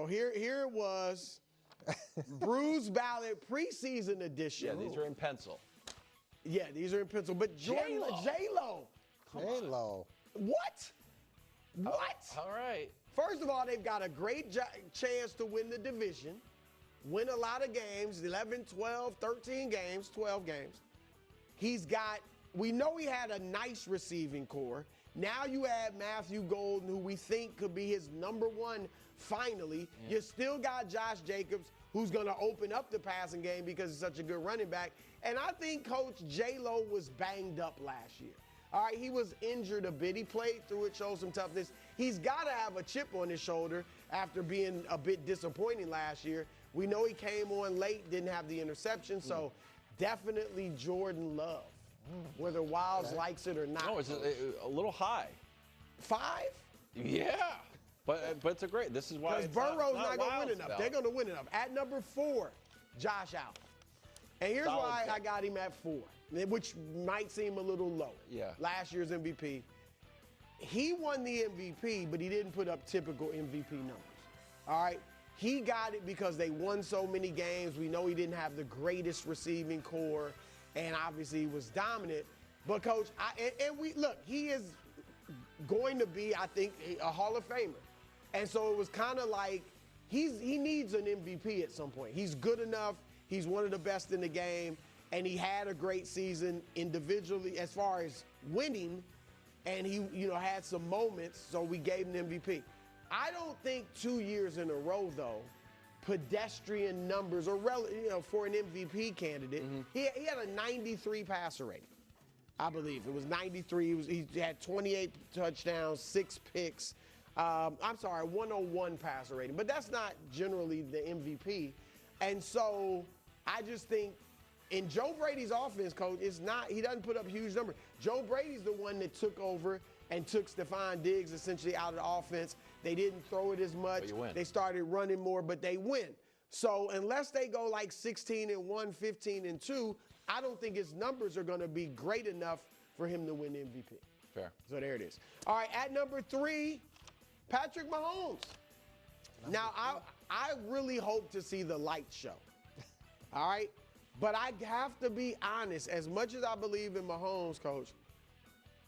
So here it was, Bruce Ballot preseason edition. Yeah, these are in pencil. Yeah, these are in pencil. But J-Lo. J-Lo. What? What? All right. First of all, they've got a great chance to win the division, win a lot of games, 11, 12, 13 games, 12 games. We know he had a nice receiving core. Now you add Matthew Golden, who we think could be his number one finally. Yeah. You still got Josh Jacobs, who's going to open up the passing game because he's such a good running back. And I think Coach J-Lo was banged up last year. All right, he was injured a bit. He played through it, showed some toughness. He's got to have a chip on his shoulder after being a bit disappointing last year. We know he came on late, didn't have the interception, so definitely Jordan Love. Whether Wiles likes it or not. No, it's a litlittle high. 5? Yeah. But it's a great. This is why. Because Burrow's not going to win enough. They're going to win enough. At number 4, Josh Allen. And here's why I got him at 4, which might seem a little low. Yeah. Last year's MVP. He won the MVP, but he didn't put up typical MVP numbers. All right? He got it because they won so many games. We know he didn't have the greatest receiving core, and obviously he was dominant. But, Coach, he is going to be, I think, a Hall of Famer. And so it was kind of like he needs an MVP at some point. He's good enough. He's one of the best in the game, and he had a great season individually as far as winning, and he had some moments, so we gave him the MVP. I don't think 2 years in a row, though, pedestrian numbers or for an MVP candidate. Mm-hmm. He had a 93 passer rating, I believe. It was 93. He had 28 touchdowns, 6 picks. 101 passer rating. But that's not generally the MVP. And so I just think in Joe Brady's offense, Coach, he doesn't put up huge numbers. Joe Brady's the one that took over and took Stephon Diggs essentially out of the offense. They didn't throw it as much. They started running more, but they win. So unless they go like 16-1, 15-2, I don't think his numbers are going to be great enough for him to win MVP. Fair. So there it is. All right, at number 3, Patrick Mahomes. Now, I really hope to see the light show. All right? But I have to be honest, as much as I believe in Mahomes, Coach,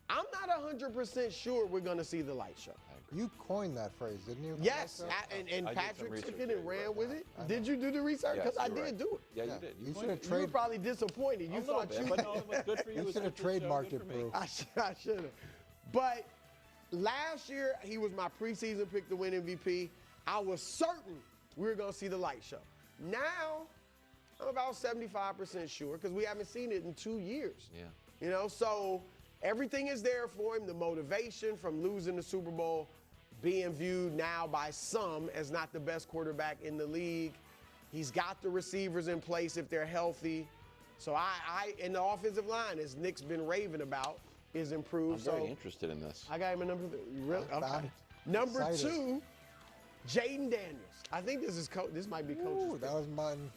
I'm not 100% sure we're going to see the light show. You coined that phrase, didn't you? Yes, and Patrick took it and ran with it. Did you do the research? Because I did do it. Yeah, you did. You should have You were probably disappointed. You thought but no, it was good for you. You should have trademarked it, bro. I should have. But last year, he was my preseason pick to win MVP. I was certain we were going to see the light show. Now, I'm about 75% sure because we haven't seen it in 2 years. Yeah. So everything is there for him. The motivation from losing the Super Bowl, being viewed now by some as not the best quarterback in the league. He's got the receivers in place if they're healthy. So in the offensive line, as Nick's been raving about, is improved. I'm very interested in this. I got him at number 3. Really? Okay. Number 2, Jaden Daniels. I think this might be Coach's pick. That was mine.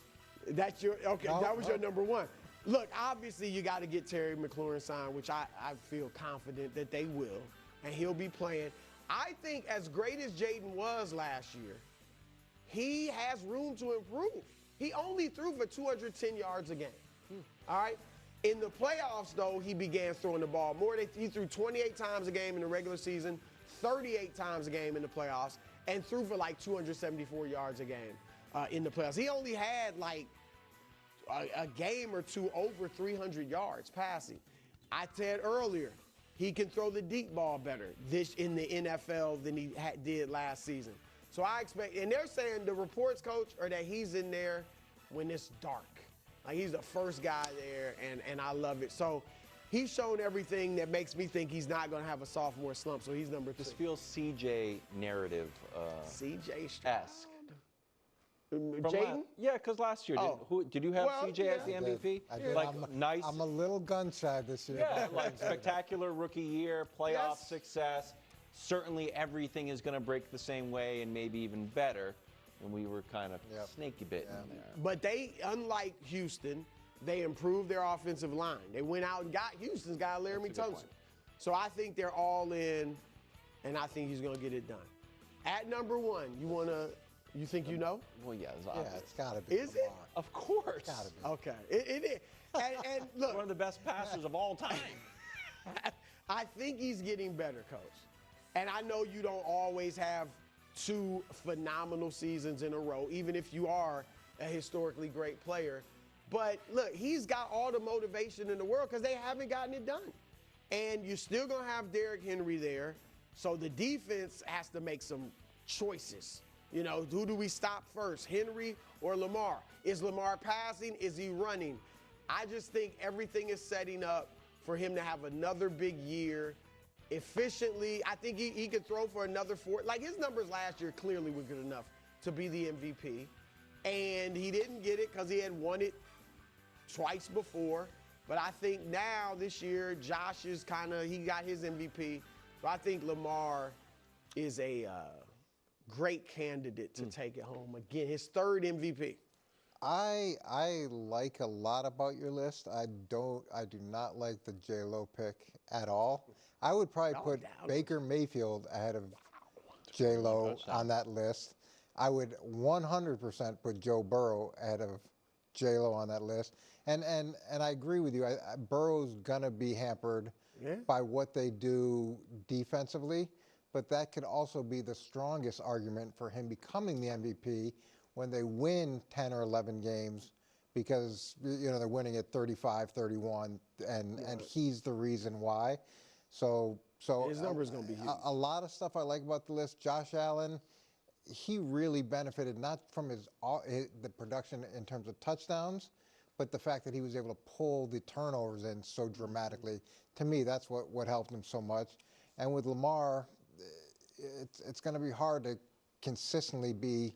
That's your that was your number 1. Look, obviously you got to get Terry McLaurin signed, which I feel confident that they will, and he'll be playing. I think as great as Jaden was last year, he has room to improve. He only threw for 210 yards a game. All right? In the playoffs, though, he began throwing the ball more. He threw 28 times a game in the regular season, 38 times a game in the playoffs, and threw for like 274 yards a game in the playoffs. He only had like a game or two over 300 yards passing. I said earlier, he can throw the deep ball better in the NFL than he did last season. So I expect, and they're saying the reports, Coach, are that he's in there when it's dark. Like he's the first guy there, and I love it. So he's shown everything that makes me think he's not going to have a sophomore slump. So he's number 3. This feels CJ narrative. CJ esque. Jaden? Yeah, because last year, did you have CJ as the MVP? I did. I'm a little gun shy this year. Yeah, like spectacular rookie year, playoff success. Certainly everything is going to break the same way and maybe even better. And we were kind of snaky bitten there. But they, unlike Houston, they improved their offensive line. They went out and got Houston's guy, Laramie Tunsil. So I think they're all in, and I think he's going to get it done. At number 1, you want to You think you know? Well, yeah, it's Yeah, obvious. it's got to be. Is it? Lamar. Of course. Got to be. Okay. It is. And look, One of the best passers of all time. I think he's getting better, Coach. And I know you don't always have 2 phenomenal seasons in a row, even if you are a historically great player. But look, he's got all the motivation in the world because they haven't gotten it done. And you're still going to have Derrick Henry there. So the defense has to make some choices. You know, who do we stop first, Henry or Lamar? Is Lamar passing? Is he running? I just think everything is setting up for him to have another big year efficiently. I think he could throw for another 4. Like, his numbers last year clearly were good enough to be the MVP. And he didn't get it because he had won it twice before. But I think now, this year, Josh is he got his MVP. So I think Lamar is a great candidate to take it home. Again, his 3rd MVP. I like a lot about your list. I do not like the J-Lo pick at all. I would probably put Baker Mayfield ahead of J-Lo on that list. I would 100% put Joe Burrow ahead of J-Lo on that list. And I agree with you. Burrow's gonna be hampered by what they do defensively, but that could also be the strongest argument for him becoming the MVP when they win 10 or 11 games, because they're winning at 35-31, and he's the reason why. So his number's gonna be huge. A lot of stuff I like about the list. Josh Allen, he really benefited not from the production in terms of touchdowns, but the fact that he was able to pull the turnovers in so dramatically. To me, that's what helped him so much. And with Lamar, it's going to be hard to consistently be,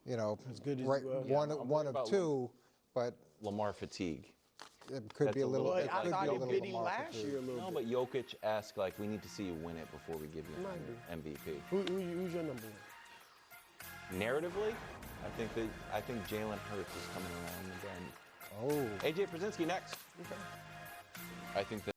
as good as one of 2, but Lamar fatigue. It could be a little. Well, I thought he beat him Lamar last fatigue. year a little No, bit. but Jokic asked, we need to see you win it before we give you an MVP. Who's your number 1? Narratively, I think Jalen Hurts is coming around again. Oh. AJ Przinsky next. Okay. I think that